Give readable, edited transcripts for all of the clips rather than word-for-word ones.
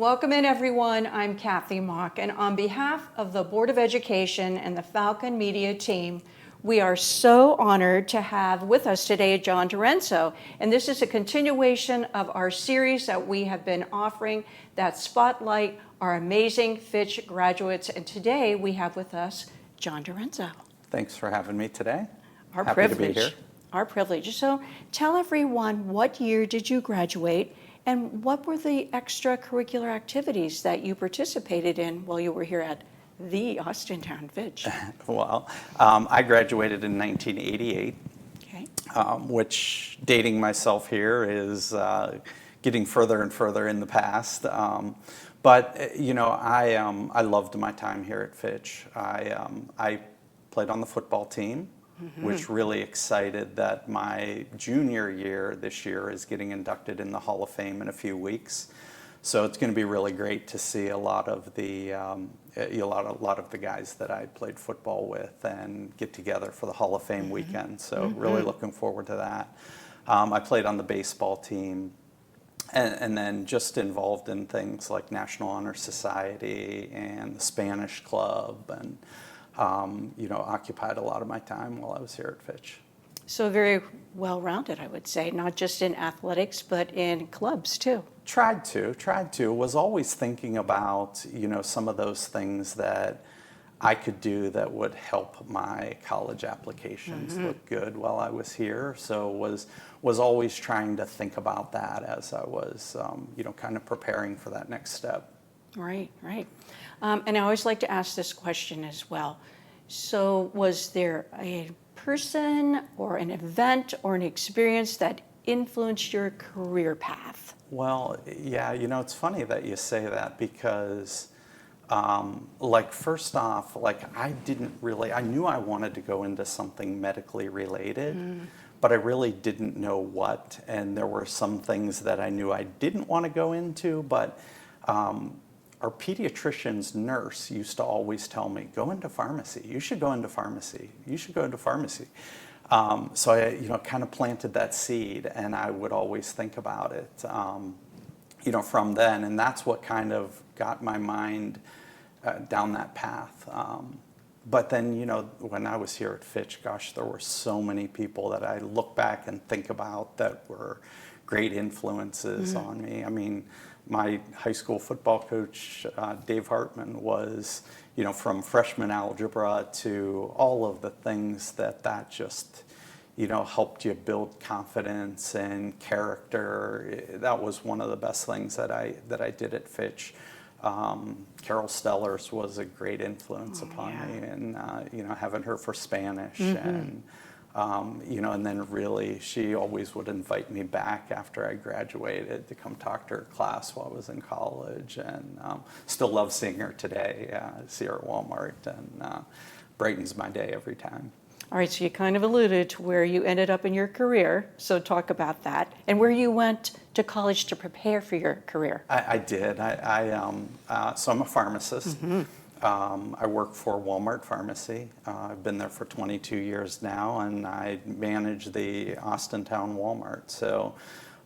Welcome in, everyone. I'm Kathy Mock, and on behalf of the Board of Education and the Falcon Media team, we are so honored to have with us today John Direnzo. And this is a continuation of our series that we have been offering that spotlight our amazing Fitch graduates. And today we have with us John Direnzo. Thanks for having me today. Our Happy privilege. to be here. Our privilege. So tell everyone, what year did you graduate? And what were the extracurricular activities that you participated in while you were here at the Austintown Fitch? Well, I graduated in 1988, Okay. Which, dating myself here, is getting further and further in the past. But you know, I loved my time here at Fitch. I played on the football team, which really excited that my junior year this year is getting inducted in the Hall of Fame in a few weeks. So it's going to be really great to see a lot of the guys that I played football with and get together for the Hall of Fame weekend. So really looking forward to that. I played on the baseball team, and then just involved in things like National Honor Society and the Spanish Club, and occupied a lot of my time while I was here at Fitch. So very well-rounded, I would say, not just in athletics, but in clubs too. Tried to. Was always thinking about, some of those things that I could do that would help my college applications look good while I was here. So was always trying to think about that as I was, kind of preparing for that next step. Right. And I always like to ask this question as well. So was there a person or an event or an experience that influenced your career path? Well, yeah, it's funny that you say that because, first off, I knew I wanted to go into something medically related, but I really didn't know what. And there were some things that I knew I didn't want to go into, but our pediatrician's nurse used to always tell me, go into pharmacy. You should go into pharmacy. You should go into pharmacy. So I, kind of planted that seed, and I would always think about it, from then. And that's what kind of got my mind down that path. But then, when I was here at Fitch, gosh, there were so many people that I look back and think about that were great influences on me. I mean, my high school football coach, Dave Hartman, was, from freshman algebra to all of the things that just, helped you build confidence and character. That was one of the best things that I did at Fitch. Carol Stellers was a great influence upon me, and having her for Spanish and. And then really she always would invite me back after I graduated to come talk to her class while I was in college, and still love seeing her today. See her at Walmart, and brightens my day every time. All right, so you kind of alluded to where you ended up in your career, so talk about that, and where you went to college to prepare for your career. I did. So I'm a pharmacist. I work for Walmart Pharmacy. I've been there for 22 years now, and I manage the Austintown Walmart. So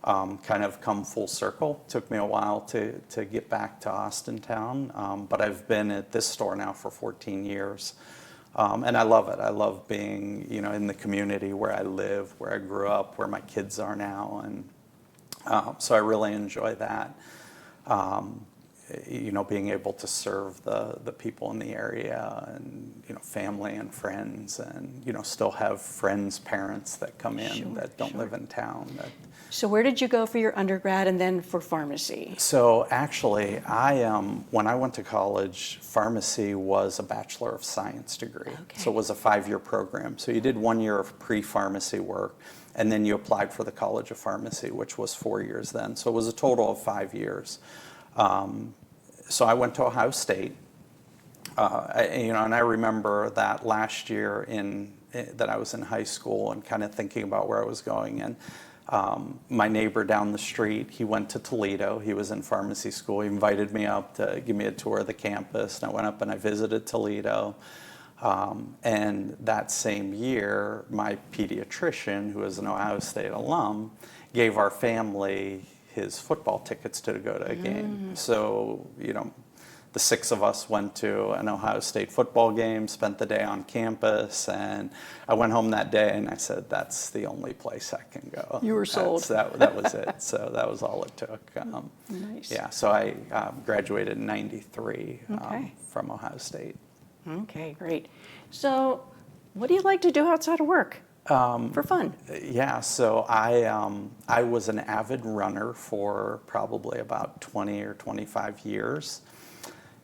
kind of come full circle. Took me a while to get back to Austintown, but I've been at this store now for 14 years. And I love it. I love being, in the community where I live, where I grew up, where my kids are now. And so I really enjoy that. Being able to serve the people in the area, and, family and friends, and, still have friends' parents that come in that don't live in town. So where did you go for your undergrad and then for pharmacy? So actually, when I went to college, pharmacy was a Bachelor of Science degree. Okay. So it was a 5-year program. So you did 1 year of pre-pharmacy work, and then you applied for the College of Pharmacy, which was 4 years then. So it was a total of 5 years. So I went to Ohio State, and I remember that last year that I was in high school and kind of thinking about where I was going. And my neighbor down the street, he went to Toledo. He was in pharmacy school. He invited me up to give me a tour of the campus, and I went up and I visited Toledo. And that same year, my pediatrician, who is an Ohio State alum, gave our family his football tickets to go to a game. So, the 6 of us went to an Ohio State football game, spent the day on campus, and I went home that day and I said, that's the only place I can go. You were sold. That was it. So that was all it took. Nice. Yeah, so I graduated in 93 Okay. from Ohio State. Okay, great. So what do you like to do outside of work for fun? Yeah, so I was an avid runner for probably about 20 or 25 years.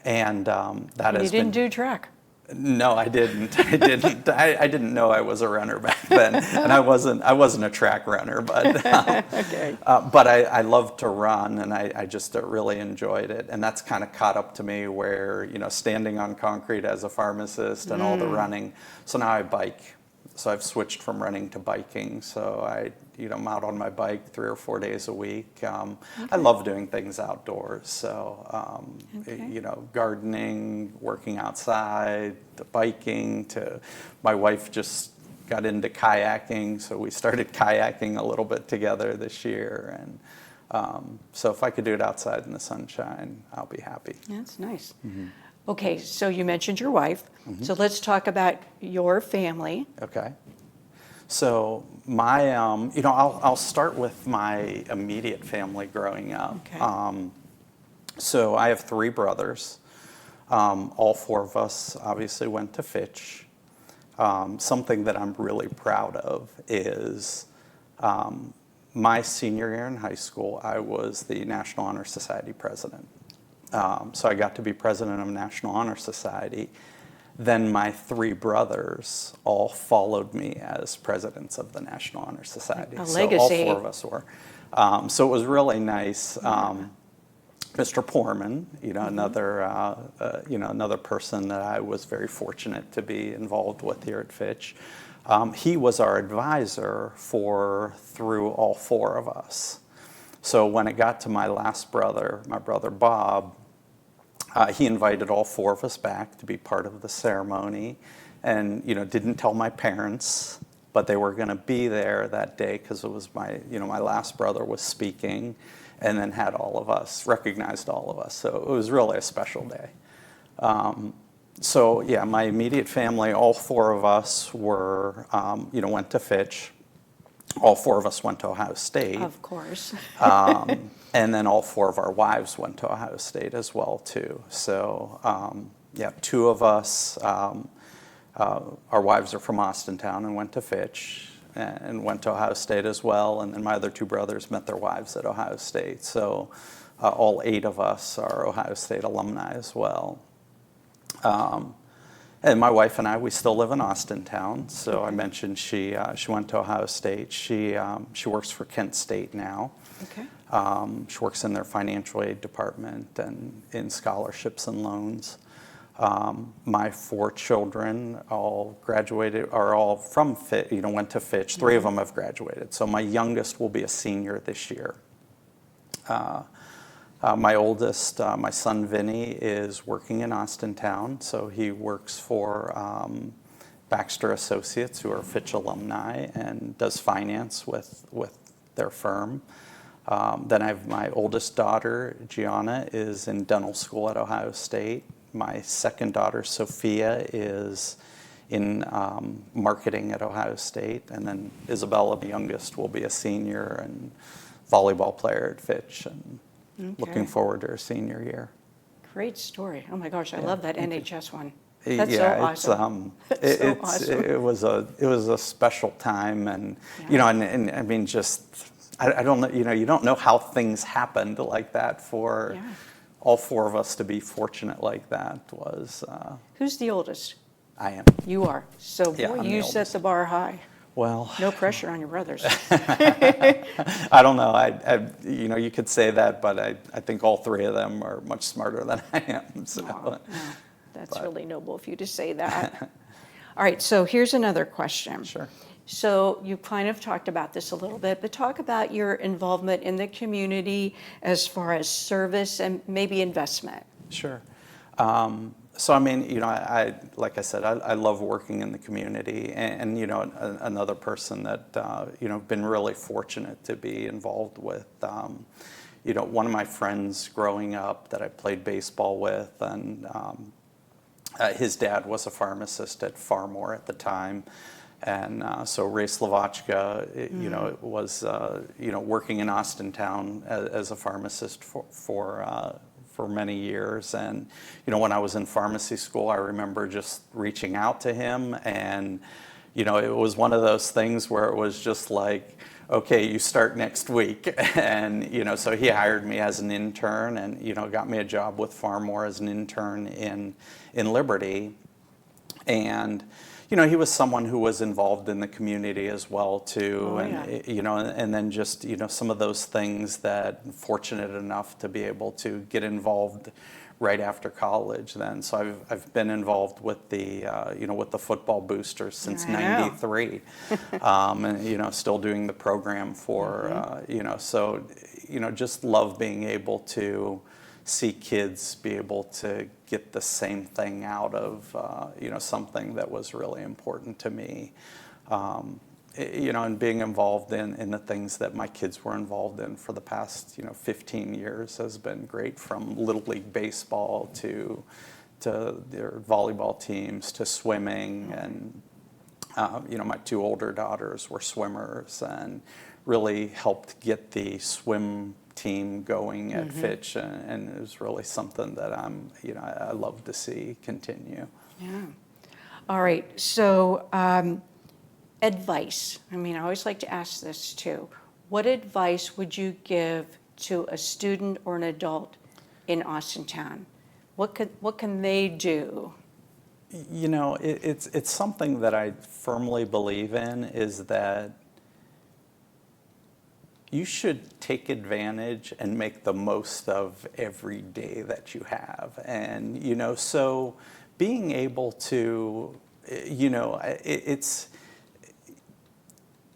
And that has You didn't been... do track? No, I didn't. I didn't know I was a runner back then, and I wasn't a track runner, but Okay. but I loved to run, and I just really enjoyed it, and that's kind of caught up to me where standing on concrete as a pharmacist and all the running. So now I bike. So I've switched from running to biking. So I'm out on my bike 3 or 4 days a week. I love doing things outdoors. So, gardening, working outside, the biking. My wife just got into kayaking, so we started kayaking a little bit together this year. And so if I could do it outside in the sunshine, I'll be happy. That's nice. Okay, so you mentioned your wife. So let's talk about your family. Okay. So I'll start with my immediate family growing up. Okay. So I have 3 brothers. All 4 of us obviously went to Fitch. Something that I'm really proud of is my senior year in high school, I was the National Honor Society president. So I got to be president of National Honor Society. Then my 3 brothers all followed me as presidents of the National Honor Society. A so legacy. all 4 of us were. So it was really nice. Mr. Poorman, another person that I was very fortunate to be involved with here at Fitch. He was our advisor through all 4 of us. So when it got to my last brother, my brother Bob, he invited all 4 of us back to be part of the ceremony, and didn't tell my parents, but they were going to be there that day because it was my last brother was speaking, and then had recognized all of us. So it was really a special day. So yeah, my immediate family, all 4 of us went to Fitch. All 4 of us went to Ohio State. Of course. And then all 4 of our wives went to Ohio State as well, too. So, 2 of us, our wives are from Austintown and went to Fitch and went to Ohio State as well. And then my other 2 brothers met their wives at Ohio State. So all 8 of us are Ohio State alumni as well. And my wife and I, we still live in Austintown. So I mentioned she went to Ohio State. She works for Kent State now. Okay. She works in their financial aid department and in scholarships and loans. My 4 children all graduated, are all from Fitch, went to Fitch. 3 of them have graduated. So my youngest will be a senior this year. My oldest, my son Vinny, is working in Austintown, so he works for Baxter Associates, who are Fitch alumni, and does finance with their firm. Then I have my oldest daughter, Gianna, is in dental school at Ohio State. My second daughter, Sophia, is in marketing at Ohio State, and then Isabella, the youngest, will be a senior and volleyball player at Fitch, and looking forward to her senior year. Great story. Oh my gosh, I love that NHS one. Yeah, That's so awesome. Awesome. It was a special time, and and I mean, just I don't know, you don't know how things happened like that for all 4 of us to be fortunate like that was. Who's the oldest? I am. You are. So Yeah, boy, I'm you the set oldest. the bar high. Well, No pressure on your brothers. I don't know. You could say that, but I think all 3 of them are much smarter than I am. So. Oh, that's really noble of you to say that. All right, so here's another question. Sure. So you kind of talked about this a little bit, but talk about your involvement in the community as far as service and maybe investment. Sure. So I mean, like I said, I love working in the community, and another person that been really fortunate to be involved with. One of my friends growing up that I played baseball with, and his dad was a pharmacist at Farmore at the time. And so Ray Slovachka, was working in Austintown as a pharmacist for many years. And when I was in pharmacy school, I remember just reaching out to him, and it was one of those things where it was just like, okay, you start next week. And so he hired me as an intern, and got me a job with Farmore as an intern in Liberty. And he was someone who was involved in the community as well too. Oh, and yeah. and then just some of those things that I'm fortunate enough to be able to get involved right after college then. So I've been involved with the with the football boosters since I know. '93. And still doing the program for so just love being able to see kids be able to get the same thing out of something that was really important to me, and being involved in the things that my kids were involved in for the past 15 years has been great, from Little League baseball to their volleyball teams to swimming. And my two older daughters were swimmers and really helped get the swim team going at Fitch, and it was really something that I love to see continue. Yeah. All right. So, advice. I mean, I always like to ask this too. What advice would you give to a student or an adult in Austintown? What can they do? It's something that I firmly believe in, is that you should take advantage and make the most of every day that you have. And, so being able to,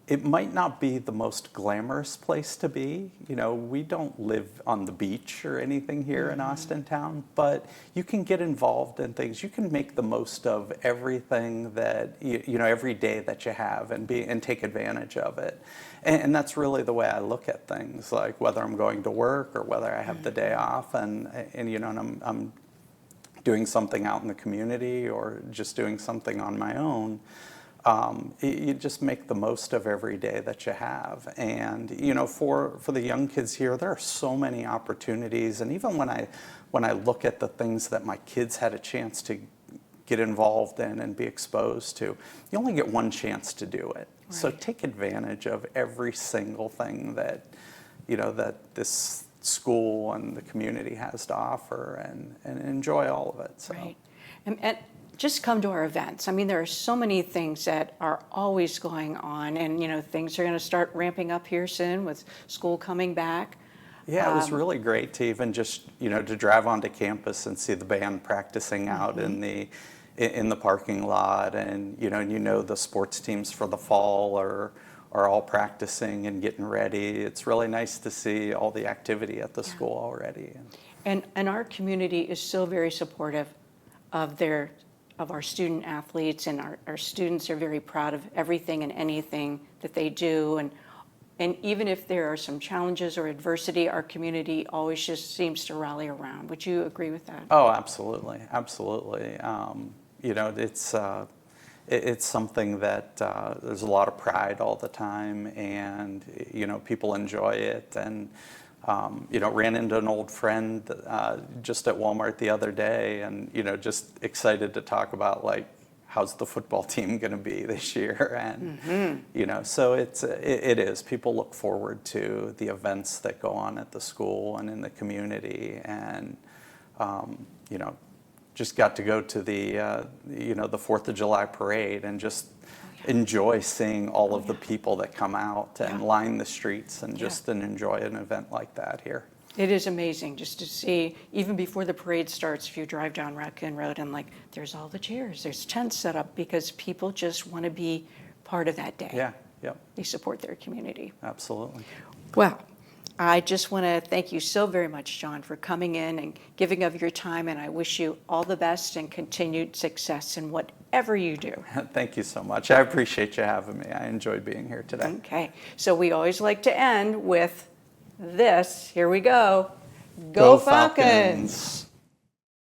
it might not be the most glamorous place to be. We don't live on the beach or anything here in Austintown, but you can get involved in things. You can make the most of everything that, every day that you have, and take advantage of it. And that's really the way I look at things, like whether I'm going to work or whether I have the day off, and I'm doing something out in the community or just doing something on my own. You just make the most of every day that you have. And for the young kids here, there are so many opportunities. And even when I look at the things that my kids had a chance to get involved in and be exposed to, you only get one chance to do it. Right. So take advantage of every single thing that that this school and the community has to offer, and enjoy all of it. So. Right. And just come to our events. I mean, there are so many things that are always going on, and things are going to start ramping up here soon with school coming back. Yeah, it was really great to even just to drive onto campus and see the band practicing out in the parking lot, and the sports teams for the fall are all practicing and getting ready. It's really nice to see all the activity at the school already. And our community is so very supportive of our student athletes, and our students are very proud of everything and anything that they do. And even if there are some challenges or adversity, our community always just seems to rally around. Would you agree with that? Oh, absolutely, absolutely. It's something that there's a lot of pride all the time, and people enjoy it. And ran into an old friend just at Walmart the other day, and just excited to talk about, like, how's the football team going to be this year. And so it is, people look forward to the events that go on at the school and in the community. And just got to go to the the 4th of July parade, and just enjoy seeing all of the people that come out and line the streets, and just enjoy an event like that here. It is amazing just to see, even before the parade starts, if you drive down Raccoon Road, and there's all the chairs, there's tents set up, because people just want to be part of that day. Yeah, yep. They support their community. Absolutely. Well, I just want to thank you so very much, John, for coming in and giving of your time, and I wish you all the best and continued success in whatever you do. Thank you so much. I appreciate you having me. I enjoyed being here today. Okay, so we always like to end with this. Here we go. Go Falcons! Falcons!